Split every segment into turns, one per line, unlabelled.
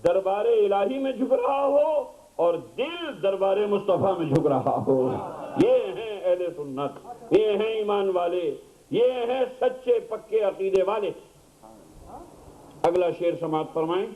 دربار الہی میں جھک رہا ہو اور دل دربار مصطفیٰ میں جھک رہا ہو. یہ ہیں اہل سنت، یہ ہیں ایمان والے، یہ ہیں سچے پکے عقیدے والے. اگلا شعر سماعت فرمائیں.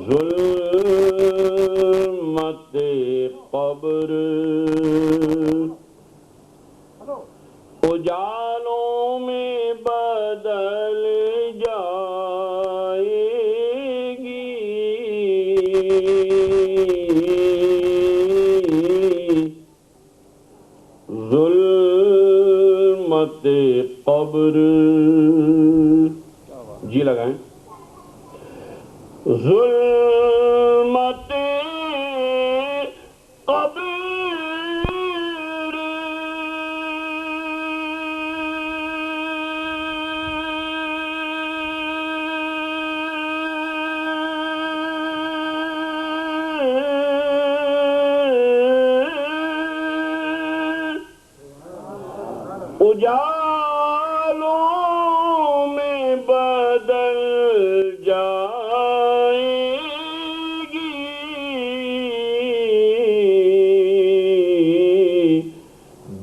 ظلمت قبر اجالوں میں بدل جائے گی، ظلمت قبر، جی لگائیں، ظلمت قبر اجالوں میں بدل جائے گی،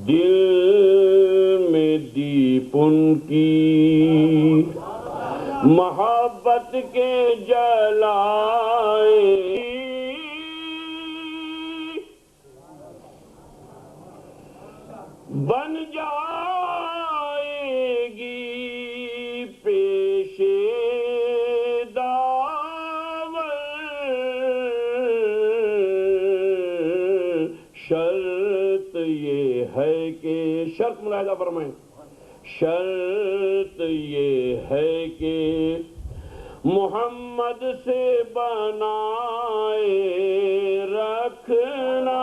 دل میں دیپ ان کی محبت کے جلائے، بن جائے گی پیش داور، شرط یہ ہے کہ، شرط ملاحظہ فرمائیں، شرط یہ ہے کہ محمد سے بنائے رکھنا،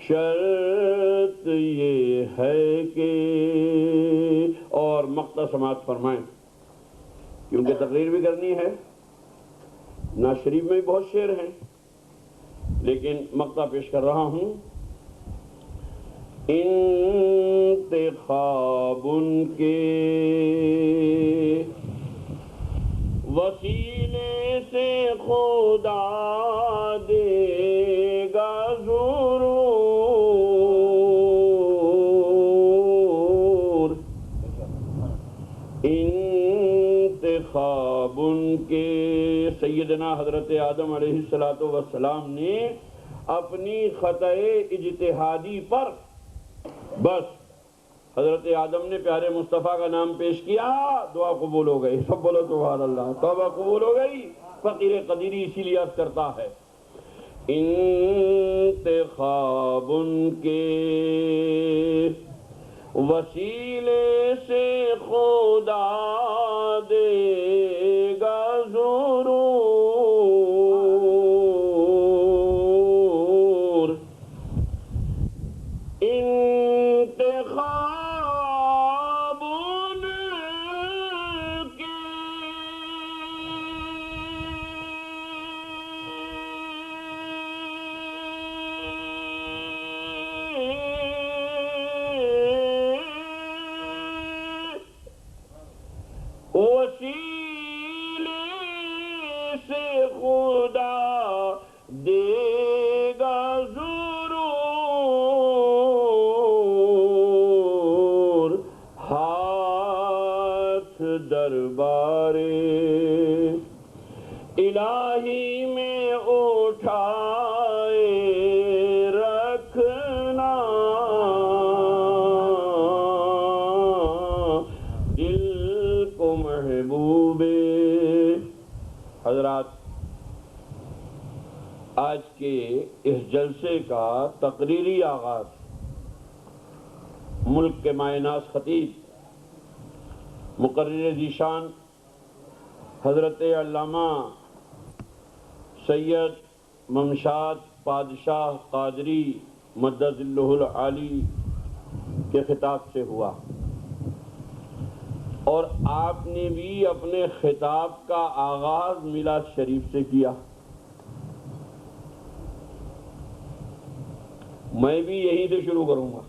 شرط یہ ہے کہ، اور مقطع سماعت فرمائیں کیونکہ تقریر بھی کرنی ہے. ناز شریف میں بھی بہت شعر ہیں لیکن مقطع پیش کر رہا ہوں. انتخاب ان کے وسیلے سے خدا دے گا ضرور، انتخاب ان کے. سیدنا حضرت آدم علیہ السلام نے اپنی خطۂ اجتہادی پر بس حضرت آدم نے پیارے مصطفیٰ کا نام پیش کیا، دعا قبول ہو گئی. سب بولو سبحان اللہ، توبہ قبول ہو گئی. فقیر قدیری اسی لیے عرض کرتا ہے انتخاب ان کے وسیلے سے خدا دے گا ضرور، انتخاب ان کے وسیلے سے خدا دے گا ضرور، ہاتھ دربار الہی میں اٹھائے رکھنا، دل کو محبوب. حضرات آج کے اس جلسے کا تقریری آغاز ملک کے مایہ ناز خطیب مقرر ذیشان حضرت علامہ سید ممشاد پادشاہ قادری مدد اللہ العالی کے خطاب سے ہوا، اور آپ نے بھی اپنے خطاب کا آغاز میلاد شریف سے کیا. میں بھی یہیں سے شروع کروں گا.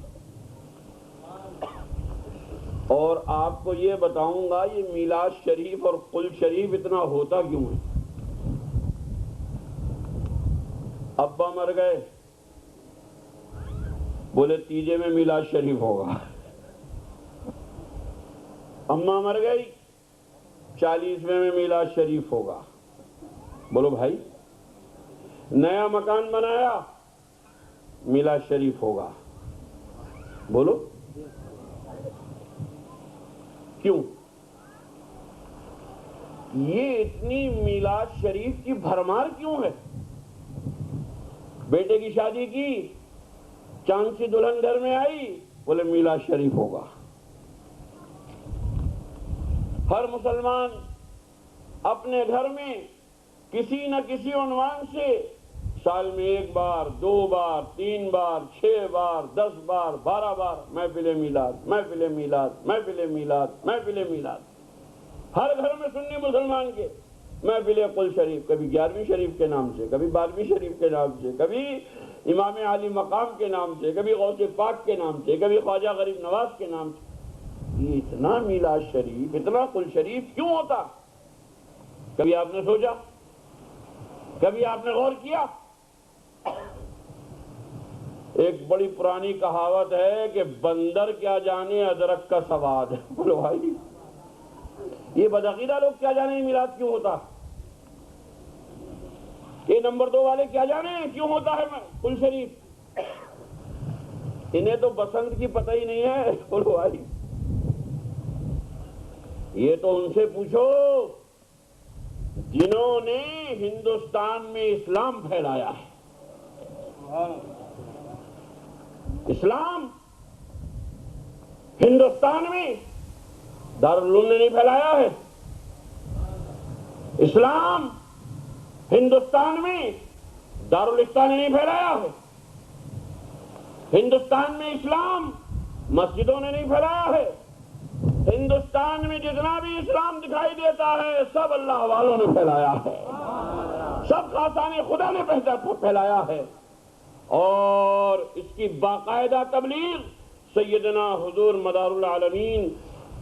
اور آپ کو یہ بتاؤں گا یہ میلاد شریف اور قل شریف اتنا ہوتا کیوں ہے؟ ابا مر گئے، بولے تیجے میں میلاد شریف ہوگا۔ اماں مر گئی، 40ویں میں میلاد شریف ہوگا۔ بولو بھائی، نیا مکان بنایا، میلاد شریف ہوگا۔ بولو کیوں؟ یہ اتنی میلاد شریف کی بھرمار کیوں ہے؟ بیٹے کی شادی کی، چاند سی دلہن گھر میں آئی، بولے میلاد شریف ہوگا۔ ہر مسلمان اپنے گھر میں کسی نہ کسی عنوان سے سال میں 1 بار، 2 بار، 3 بار، 6 بار، 10 بار، 12 بار محفل میلاد، محفل میلاد، محفل میلاد، محفل میلاد۔ ہر گھر میں سنی مسلمان کے محفل قل شریف، کبھی 11ویں شریف کے نام سے، کبھی 12ویں شریف کے نام سے، کبھی امام عالی مقام کے نام سے، کبھی غوث پاک کے نام سے، کبھی خواجہ غریب نواز کے نام سے۔ یہ اتنا میلاد شریف، اتنا قل شریف کیوں ہوتا؟ کبھی آپ نے سوچا؟ کبھی آپ نے غور کیا؟ ایک بڑی پرانی کہاوت ہے کہ بندر کیا جانے ادرک کا سواد۔ بولو بھائی، یہ بدعقیدہ لوگ کیا جانے میلاد کیوں ہوتا؟ یہ نمبر 2 والے کیا جانے کیوں ہوتا ہے قل شریف؟ انہیں تو بسنت کی پتہ ہی نہیں ہے۔ بولو بھائی، یہ تو ان سے پوچھو جنہوں نے ہندوستان میں اسلام پھیلایا ہے۔ اسلام ہندوستان میں دارالعلوم نے نہیں پھیلایا ہے۔ اسلام ہندوستان میں دارالاسلام نے نہیں پھیلایا ہے۔ ہندوستان میں اسلام مسجدوں نے نہیں پھیلایا ہے۔ ہندوستان میں جتنا بھی اسلام دکھائی دیتا ہے سب اللہ والوں نے پھیلایا ہے، سب خاصان خدا نے پھیلایا ہے۔ اور اس کی باقاعدہ تبلیغ سیدنا حضور مدار العالمین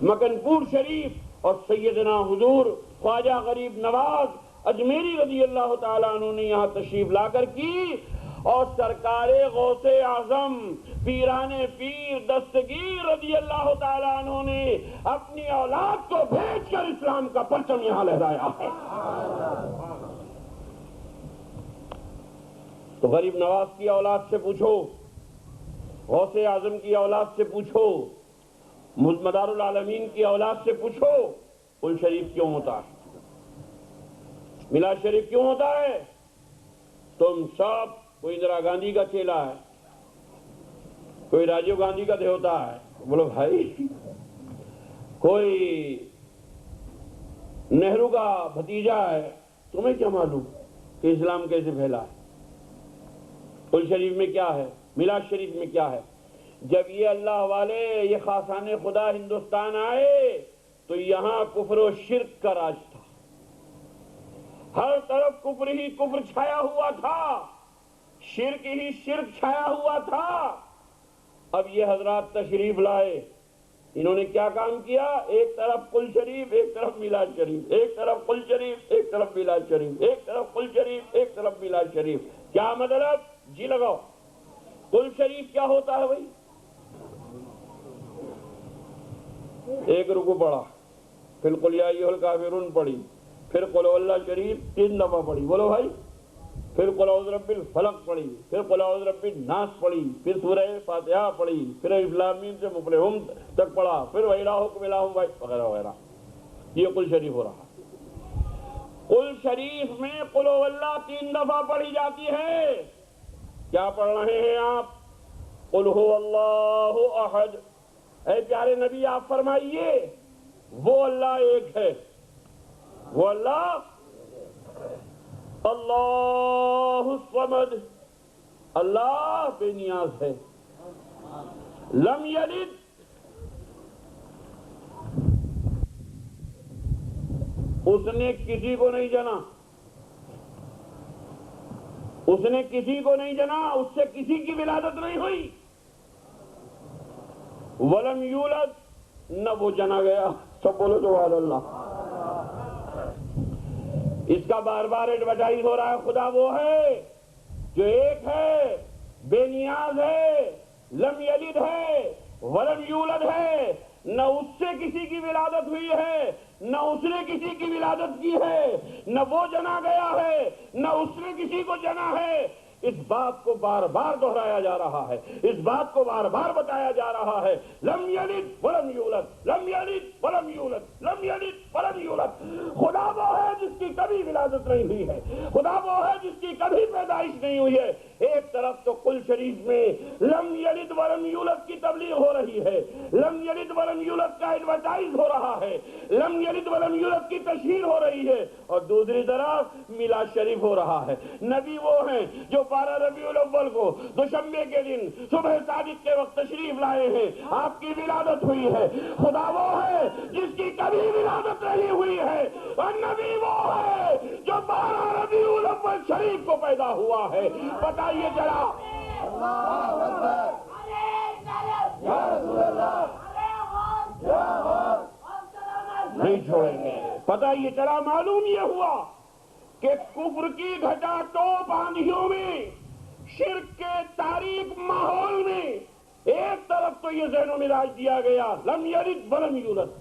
مکن پور شریف اور سیدنا حضور خواجہ غریب نواز اجمیری رضی اللہ تعالیٰ عنہ نے یہاں تشریف لا کر کی، اور سرکار غوث اعظم پیران پیر دستگیر رضی اللہ تعالیٰ عنہ نے اپنی اولاد کو بھیج کر اسلام کا پرچم یہاں لہرایا ہے۔ تو غریب نواز کی اولاد سے پوچھو، غوث اعظم کی اولاد سے پوچھو، مدار العالمین کی اولاد سے پوچھو، قل شریف کیوں ہوتا ہے؟ میلاد شریف کیوں ہوتا ہے؟ تم سب کوئی اندرا گاندھی کا چیلا ہے، کوئی راجیو گاندھی کا دیوتا ہے۔ بولو بھائی، کوئی نہرو کا بھتیجا ہے، تمہیں کیا معلوم کہ اسلام کیسے پھیلا ہے؟ قل شریف میں کیا ہے؟ میلاد شریف میں کیا ہے؟ جب یہ اللہ والے، یہ خاصان خدا ہندوستان آئے تو یہاں کفر و شرک کا راج تھا، ہر طرف کفر ہی کفر چھایا ہوا تھا، شرک ہی شرک چھایا ہوا تھا۔ اب یہ حضرات تشریف لائے، انہوں نے کیا کام کیا؟ ایک طرف قل شریف، ایک طرف میلاد شریف، ایک طرف قل شریف، ایک طرف میلاد شریف، ایک طرف قل شریف، ایک طرف میلاد شریف۔ کیا مطلب؟ جی لگاؤ، قل شریف کیا ہوتا ہے بھائی؟ ایک رکوع پڑھا، پھر قل یا ایھا الکافرون پڑھی، پھر قل اللہ شریف 3 دفعہ پڑھی، بولو بھائی، پھر قل اعوذ برب الفلق پڑھی، پھر قل اعوذ برب الناس پڑھی، پھر سورہ فاتحہ پڑھی، پھر الف لام میم سے مفلحون تک پڑھا، پھر وَإِلَٰهُكُمْ إِلَٰهٌ وَاحِدٌ وغیرہ وغیرہ۔ یہ قل شریف ہو رہا۔ قل شریف میں قل اللہ 3 دفعہ پڑھی جاتی ہے۔ کیا پڑھ رہے ہیں آپ؟ قل هو اللہ احد۔ اے پیارے نبی آپ فرمائیے وہ اللہ ایک ہے، وہ اللہ اللہ الصمد، اللہ بے نیاز ہے، لم یلد، اس نے کسی کو نہیں جنا، اس نے کسی کو نہیں جنا، اس سے کسی کی ولادت نہیں ہوئی، ولم یولد، نہ وہ جنا گیا. سب بولو سبحان اللہ. اس کا بار بار ایڈورٹائز ہو رہا ہے. خدا وہ ہے جو ایک ہے, بے نیاز ہے, لم یلد ہے ولم یولد ہے, نہ اس سے کسی کی ولادت ہوئی ہے نہ اس نے کسی کی ولادت کی ہے, نہ وہ جنا گیا ہے نہ اس نے کسی کو جنا ہے. اس بات کو بار بار دہرایا جا رہا ہے, اس بات کو بار بار بتایا جا رہا ہے. لم یلد ولم یولد, لم یلد ولم یولد, لم یلد ولم یولد. خدا وہ ہے جس کی کبھی ولادت نہیں ہوئی ہے, خدا وہ ہے جس کی کبھی پیدائش نہیں ہوئی ہے. ایک طرف تو قل شریف میں لم یلد ولم یولد کی تبلیغ ہو رہی ہے, لم یلد ولم یولد کا ایڈورٹائز ہو رہا ہے, لم یلد ولم یولد کی تشہیر ہو رہی ہے, اور دوسری طرف میلاد شریف ہو رہا ہے. نبی وہ ہیں جو 12 ربیع الاول کو دوشنبے کے دن صبح صادق کے وقت تشریف لائے ہیں, آپ کی ولادت ہوئی ہے. خدا وہ ہے جس کی کبھی ولادت نہیں ہوئی ہے, اور نبی وہ ہے جو 12 ربیع الاول شریف کو پیدا ہوا ہے. پتہ یہ چلا نہیں چھوڑیں گے. پتہ یہ چلا, معلوم یہ ہوا کہ کفر کی گھٹا ٹوپ آندھیوں میں, شرک کے تاریک ماحول میں ایک طرف تو یہ ذہن و مزاج دیا گیا لم یلد ولم یولد.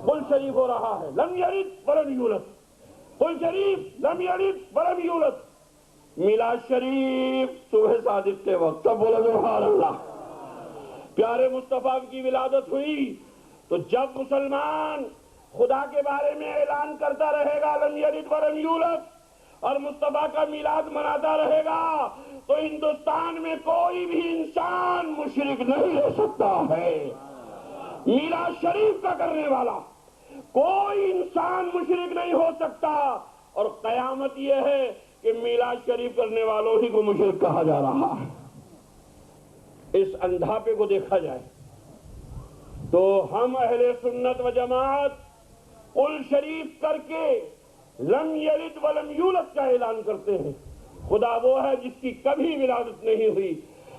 قل شریف ہو رہا ہے لم یلد ولم یولد, قل شریف لم یلد ولم یولد. میلاد شریف صبح صادق کے وقت. سب بولو سبحان اللہ. پیارے مصطفیٰ کی ولادت ہوئی تو جب مسلمان خدا کے بارے میں اعلان کرتا رہے گا لم یلد ولم یولد, اور مصطفیٰ کا میلاد مناتا رہے گا, تو ہندوستان میں کوئی بھی انسان مشرک نہیں رہ سکتا ہے. میلاد شریف کا کرنے والا کوئی انسان مشرک نہیں ہو سکتا. اور قیامت یہ ہے کہ میلاد شریف کرنے والوں ہی کو مشرک کہا جا رہا ہے. اس اندھاپے کو دیکھا جائے تو ہم اہل سنت و جماعت قل شریف کر کے لم یلد ولم یولد کا اعلان کرتے ہیں. خدا وہ ہے جس کی کبھی ولادت نہیں ہوئی,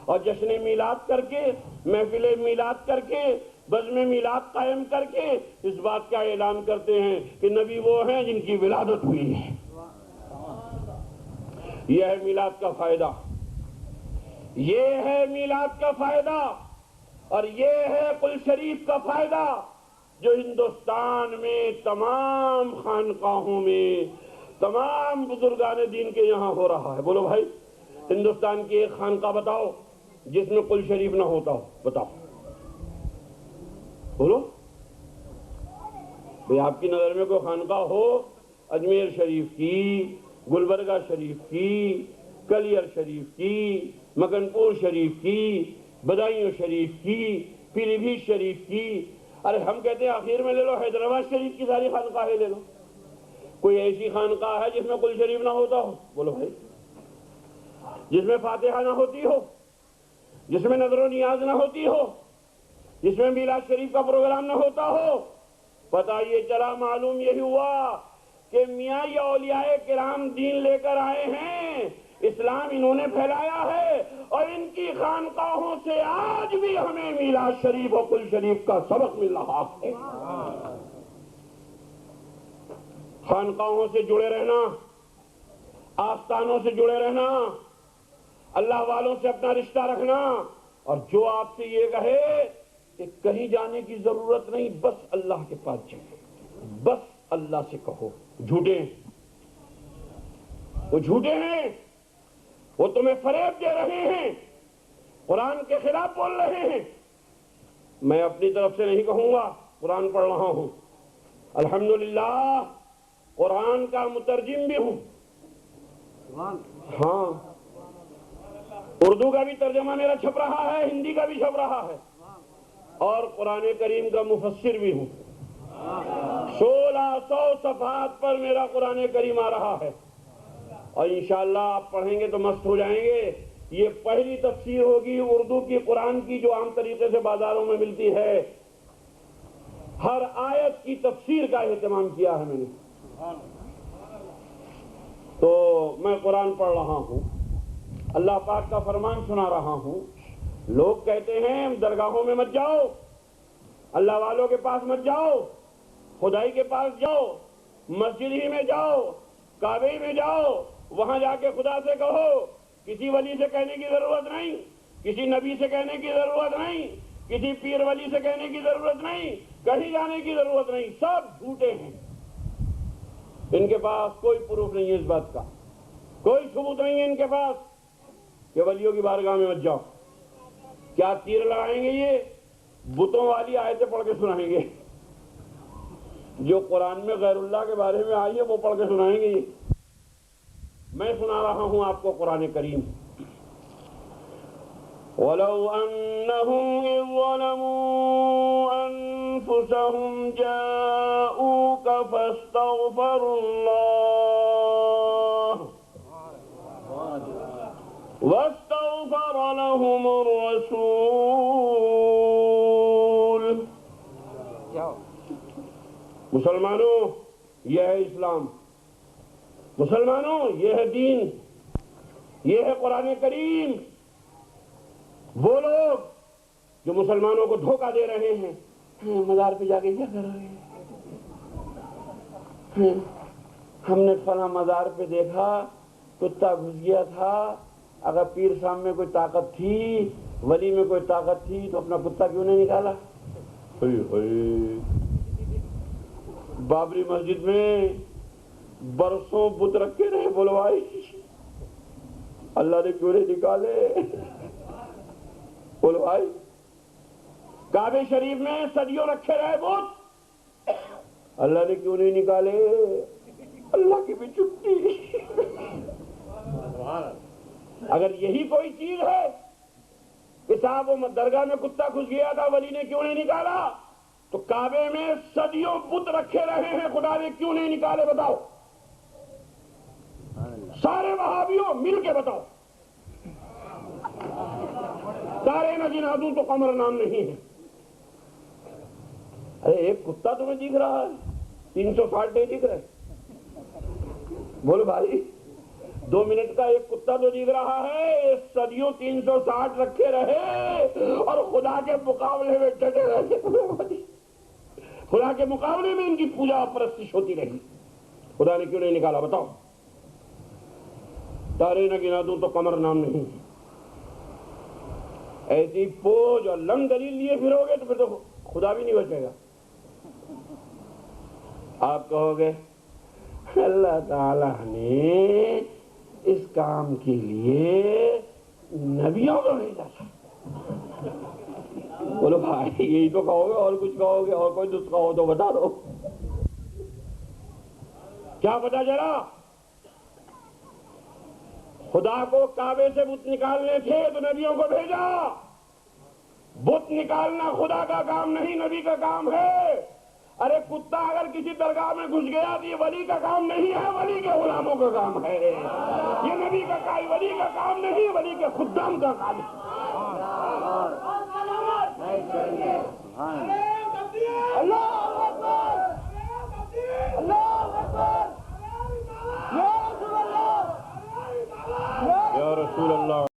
اور جشن میلاد کر کے, محفل میلاد کر کے, بزم میلاد قائم کر کے اس بات کا اعلان کرتے ہیں کہ نبی وہ ہیں جن کی ولادت ہوئی ہے. یہ ہے میلاد کا فائدہ, یہ ہے میلاد کا فائدہ, اور یہ ہے قل شریف کا فائدہ جو ہندوستان میں تمام خانقاہوں میں, تمام بزرگان دین کے یہاں ہو رہا ہے. بولو بھائی, ہندوستان کی ایک خانقاہ بتاؤ جس میں قل شریف نہ ہوتا ہو, بتاؤ. بولو بھئی, آپ کی نظر میں کوئی خانقاہ ہو اجمیر شریف کی, گلبرگہ شریف کی, کلیر شریف کی, مکن پور شریف کی, بدایوں شریف کی, پیلی بھیت شریف کی. ارے ہم کہتے ہیں آخر میں لے لو حیدرآباد شریف کی ساری خانقاہیں لے لو. کوئی ایسی خانقاہ ہے جس میں قل شریف نہ ہوتا ہو؟ بولو بھائی. جس میں فاتحہ نہ ہوتی ہو, جس میں نظر و نیاز نہ ہوتی ہو, جس میں میلاد شریف کا پروگرام نہ ہوتا ہو. پتہ یہ چلا, معلوم یہی ہوا کہ میاں یہ اولیاء کرام دین لے کر آئے ہیں, اسلام انہوں نے پھیلایا ہے, اور ان کی خانقاہوں سے آج بھی ہمیں میلاد شریف اور قل شریف کا سبق مل رہا ہے. خانقاہوں سے جڑے رہنا, آستانوں سے جڑے رہنا, اللہ والوں سے اپنا رشتہ رکھنا, اور جو آپ سے یہ کہے کہ کہیں جانے کی ضرورت نہیں, بس اللہ کے پاس جاؤ, بس اللہ سے کہو. جھوٹے ہیں, وہ جھوٹے ہیں, وہ تمہیں فریب دے رہے ہیں, قرآن کے خلاف بول رہے ہیں. میں اپنی طرف سے نہیں کہوں گا, قرآن پڑھ رہا ہوں, الحمدللہ قرآن کا مترجم بھی ہوں. ہاں, اردو کا بھی ترجمہ میرا چھپ رہا ہے, ہندی کا بھی چھپ رہا ہے, اور قرآن کریم کا مفسر بھی ہوں. 1600 صفحات پر میرا قرآن کریم آ رہا ہے, اور انشاءاللہ آپ پڑھیں گے تو مست ہو جائیں گے. یہ پہلی تفسیر ہوگی اردو کی قرآن کی جو عام طریقے سے بازاروں میں ملتی ہے. ہر آیت کی تفسیر کا اہتمام کیا ہے میں نے. تو میں قرآن پڑھ رہا ہوں, اللہ پاک کا فرمان سنا رہا ہوں. لوگ کہتے ہیں درگاہوں میں مت جاؤ, اللہ والوں کے پاس مت جاؤ، خدائی کے پاس جاؤ، مسجد ہی میں جاؤ، کعبے میں جاؤ، وہاں جا کے خدا سے کہو، کسی ولی سے کہنے کی ضرورت نہیں، کسی نبی سے کہنے کی ضرورت نہیں، کسی پیر ولی سے کہنے کی ضرورت نہیں، کہیں جانے کی ضرورت نہیں، سب جھوٹے ہیں، ان کے پاس کوئی پروف نہیں ہے اس بات کا، کوئی ثبوت نہیں ہے ان کے پاس کہ ولیوں کی بارگاہ میں مت جاؤ۔ کیا تیر لگائیں گے؟ یہ بتوں والی آیتیں پڑھ کے سنائیں گے، جو قرآن میں غیر اللہ کے بارے میں آئی ہے وہ پڑھ کے سنائیں گے۔ میں سنا رہا ہوں آپ کو قرآن کریم، وَلَوْ أَنَّهُمْ إِذْ ظَلَمُوا أَنفُسَهُمْ جَاءُوكَ فَاسْتَغْفَرُوا اللَّهَ وَاسْتَغْفَرَ لَهُمُ الرَّسُولُ۔ مسلمانوں یہ ہے اسلام، مسلمانوں یہ ہے دین، یہ ہے قرآن کریم۔ وہ لوگ جو مسلمانوں کو دھوکہ دے رہے ہیں، مزار پہ جا کے کیا کر رہے ہیں، ہم نے فلاں مزار پہ دیکھا کتا گھس گیا تھا، اگر پیر صاحب میں کوئی طاقت تھی، ولی میں کوئی طاقت تھی تو اپنا کتا کیوں نہیں نکالا؟ بابری مسجد میں برسوں بت رکھے رہے، بلوائی، اللہ نے کیوں نہیں نکالے؟ بلوائی، کعبے شریف میں صدیوں رکھے رہے بت، اللہ نے کیوں نہیں نکالے؟ اللہ کی بھی چھٹی۔ اگر یہی کوئی چیز ہے کہ صاحب وہ درگاہ میں کتا گھس گیا تھا، ولی نے کیوں نہیں نکالا، تو کعبے میں صدیوں بت رکھے رہے ہیں، خدا نے کیوں نہیں نکالے؟ بتاؤ، سارے وہابیوں مل کے بتاؤ، سارے نہ جنادوں تو قمر نام نہیں ہے۔ ارے ایک کتا تمہیں دکھ رہا ہے، 360 نہیں دکھ رہے؟ بولو بھائی، 2 منٹ کا ایک کتا تو دکھ رہا ہے، صدیوں 360 رکھے رہے اور خدا کے مقابلے میں ڈٹے رہے، خدا کے مقابلے میں ان کی پوجا اور پرستش ہوتی رہی، خدا نے کیوں نہیں نکالا؟ بتاؤ، تارے نہ گنا دوں تو قمر نام نہیں۔ ایسی پوج اور لنگ دلیل لیے پھرو گے تو پھر تو خدا بھی نہیں بچے گا۔ آپ کہو گے اللہ تعالیٰ نے اس کام کے لیے نبیوں کو بھیجا تھا۔ بولو بھائی، یہی تو کہو گے، اور کچھ کہو گے؟ اور کوئی نسخہ ہو تو بتا دو، کیا پتا چلا؟ خدا کو کعبے سے بت نکالنے تھے تو نبیوں کو بھیجا۔ بت نکالنا خدا کا کام نہیں، نبی کا کام ہے۔ ارے کتا اگر کسی درگاہ میں گھس گیا تو یہ ولی کا کام نہیں ہے، ولی کے غلاموں کا کام ہے، یہ نبی کا کام، ولی کا کام نہیں، ولی کے خدام کا کام ہے۔